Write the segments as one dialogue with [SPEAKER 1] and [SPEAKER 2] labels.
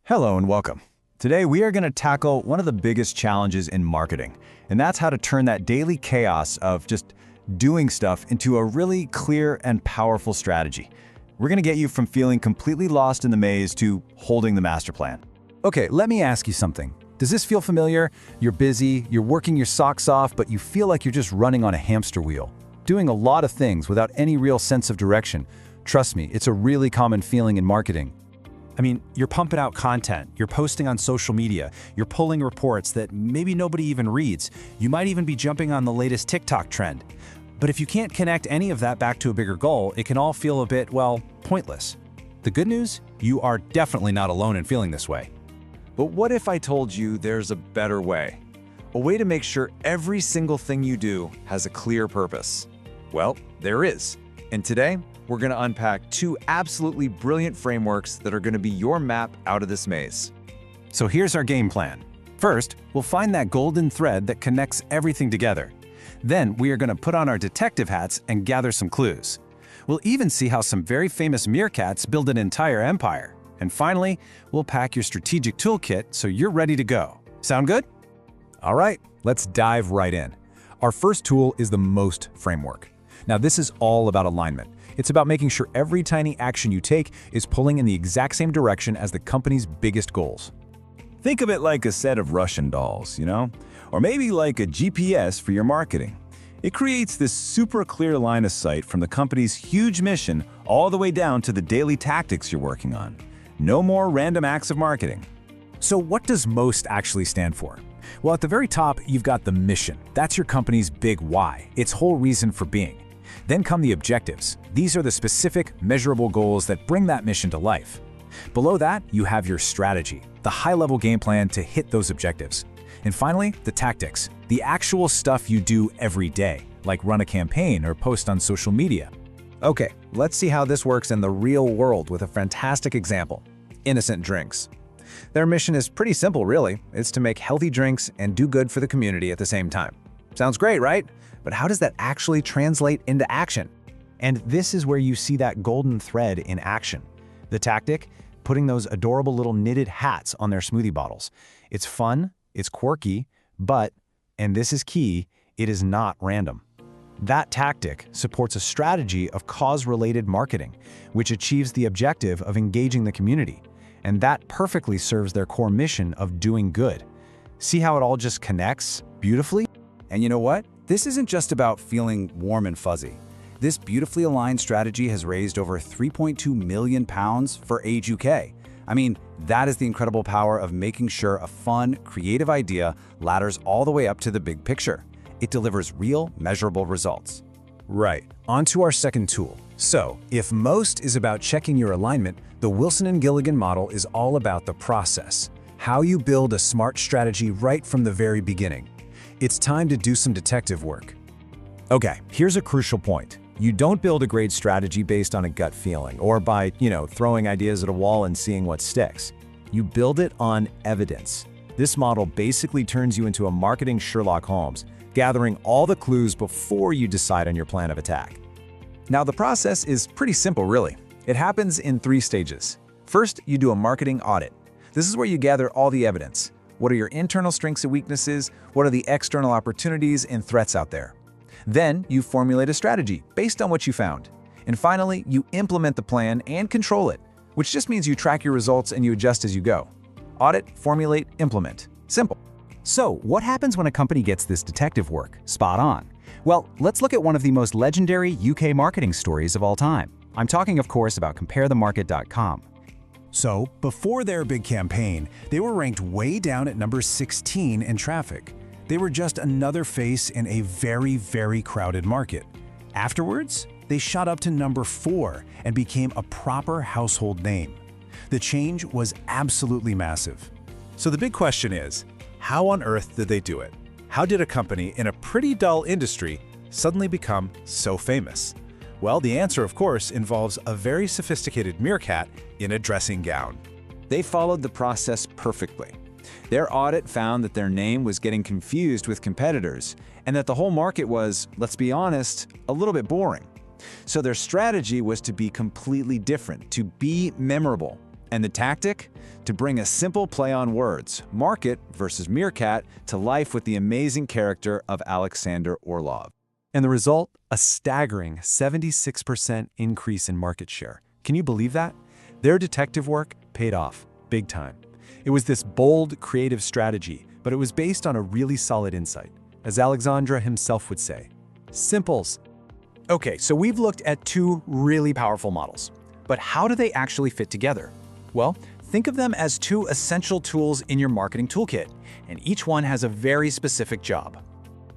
[SPEAKER 1] Hello and welcome. Today we are going to tackle one of the biggest challenges in marketing, and that's how to turn that daily chaos of just doing stuff into a really clear and powerful strategy. We're going to get you from feeling completely lost in the maze to holding the master plan.
[SPEAKER 2] Okay, let me ask you something. Does this feel familiar? You're busy, you're working your socks off, but you feel like you're just running on a hamster wheel, doing a lot of things without any real sense of direction. Trust me, it's a really common feeling in marketing.
[SPEAKER 3] I mean, you're pumping out content, you're posting on social media, you're pulling reports that maybe nobody even reads. You might even be jumping on the latest TikTok trend. But if you can't connect any of that back to a bigger goal, it can all feel a bit, well, pointless. The good news? You are definitely not alone in feeling this way.
[SPEAKER 1] But what if I told you there's a better way? A way to make sure every single thing you do has a clear purpose? Well, there is. And today, we're going to unpack two absolutely brilliant frameworks that are going to be your map out of this maze.
[SPEAKER 3] So here's our game plan. First, we'll find that golden thread that connects everything together. Then we are going to put on our detective hats and gather some clues. We'll even see how some very famous meerkats build an entire empire. And finally, we'll pack your strategic toolkit so you're ready to go. Sound good?
[SPEAKER 2] All right, let's dive right in. Our first tool is the MOST framework. Now, this is all about alignment. It's about making sure every tiny action you take is pulling in the exact same direction as the company's biggest goals.
[SPEAKER 1] Think of it like a set of Russian dolls, Or maybe like a GPS for your marketing. It creates this super clear line of sight from the company's huge mission all the way down to the daily tactics you're working on. No more random acts of marketing.
[SPEAKER 2] So what does MOST actually stand for? Well, at the very top, you've got the mission. That's your company's big why, its whole reason for being. Then come the objectives. These are the specific, measurable goals that bring that mission to life. Below that, you have your strategy, the high-level game plan to hit those objectives. And finally, the tactics, the actual stuff you do every day, like run a campaign or post on social media.
[SPEAKER 4] Okay, let's see how this works in the real world with a fantastic example. Innocent Drinks. Their mission is pretty simple, really. It's to make healthy drinks and do good for the community at the same time. Sounds great, right? But how does that actually translate into action? And this is where you see that golden thread in action. The tactic? Putting those adorable little knitted hats on their smoothie bottles. It's fun, it's quirky, but, and this is key, it is not random. That tactic supports a strategy of cause-related marketing, which achieves the objective of engaging the community. And that perfectly serves their core mission of doing good. See how it all just connects beautifully?
[SPEAKER 2] And you know what? This isn't just about feeling warm and fuzzy. This beautifully aligned strategy has raised over £3.2 million for Age UK. I mean, that is the incredible power of making sure a fun, creative idea ladders all the way up to the big picture. It delivers real, measurable results.
[SPEAKER 4] Right, on to our second tool. So, if MOST is about checking your alignment, the Wilson and Gilligan model is all about the process. How you build a smart strategy right from the very beginning. It's time to do some detective work. Okay, here's a crucial point. You don't build a great strategy based on a gut feeling or by, throwing ideas at a wall and seeing what sticks. You build it on evidence. This model basically turns you into a marketing Sherlock Holmes, gathering all the clues before you decide on your plan of attack. Now, the process is pretty simple, really. It happens in 3 stages. First, you do a marketing audit. This is where you gather all the evidence. What are your internal strengths and weaknesses? What are the external opportunities and threats out there? Then you formulate a strategy based on what you found. And finally, you implement the plan and control it, which just means you track your results and you adjust as you go. Audit, formulate, implement. Simple.
[SPEAKER 3] So what happens when a company gets this detective work spot on? Well, let's look at one of the most legendary UK marketing stories of all time. I'm talking, of course, about comparethemarket.com.
[SPEAKER 5] So, before their big campaign, they were ranked way down at number 16 in traffic. They were just another face in a very, very crowded market. Afterwards, they shot up to number 4 and became a proper household name. The change was absolutely massive. So the big question is, how on earth did they do it? How did a company in a pretty dull industry suddenly become so famous? Well, the answer, of course, involves a very sophisticated meerkat in a dressing gown.
[SPEAKER 1] They followed the process perfectly. Their audit found that their name was getting confused with competitors, and that the whole market was, let's be honest, a little bit boring. So their strategy was to be completely different, to be memorable. And the tactic? To bring a simple play on words, market versus meerkat, to life with the amazing character of Alexander Orlov.
[SPEAKER 4] And the result? A staggering 76% increase in market share. Can you believe that? Their detective work paid off, big time. It was this bold, creative strategy, but it was based on a really solid insight. As Alexandra himself would say, simples.
[SPEAKER 1] Okay, so we've looked at two really powerful models. But how do they actually fit together? Well, think of them as two essential tools in your marketing toolkit, and each one has a very specific job.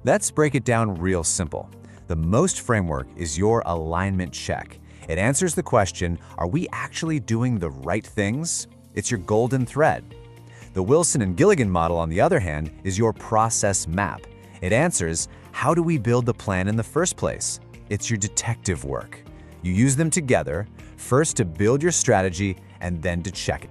[SPEAKER 3] Let's break it down real simple. The MOST framework is your alignment check. It answers the question, are we actually doing the right things? It's your golden thread. The Wilson and Gilligan model, on the other hand, is your process map. It answers, how do we build the plan in the first place? It's your detective work. You use them together, first to build your strategy and then to check it.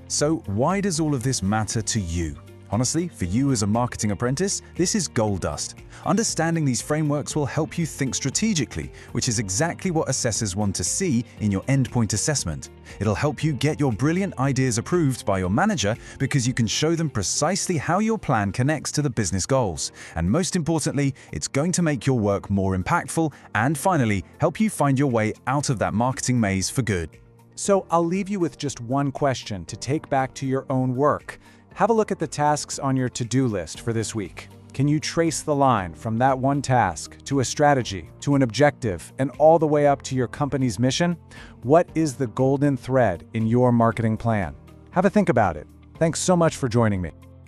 [SPEAKER 5] So why does all of this matter to you? Honestly, for you as a marketing apprentice, this is gold dust. Understanding these frameworks will help you think strategically, which is exactly what assessors want to see in your endpoint assessment. It'll help you get your brilliant ideas approved by your manager because you can show them precisely how your plan connects to the business goals. And most importantly, it's going to make your work more impactful and finally, help you find your way out of that marketing maze for good.
[SPEAKER 2] So I'll leave you with just one question to take back to your own work. Have a look at the tasks on your to-do list for this week. Can you trace the line from that one task to a strategy, to an objective, and all the way up to your company's mission? What is the golden thread in your marketing plan? Have a think about it. Thanks so much for joining me.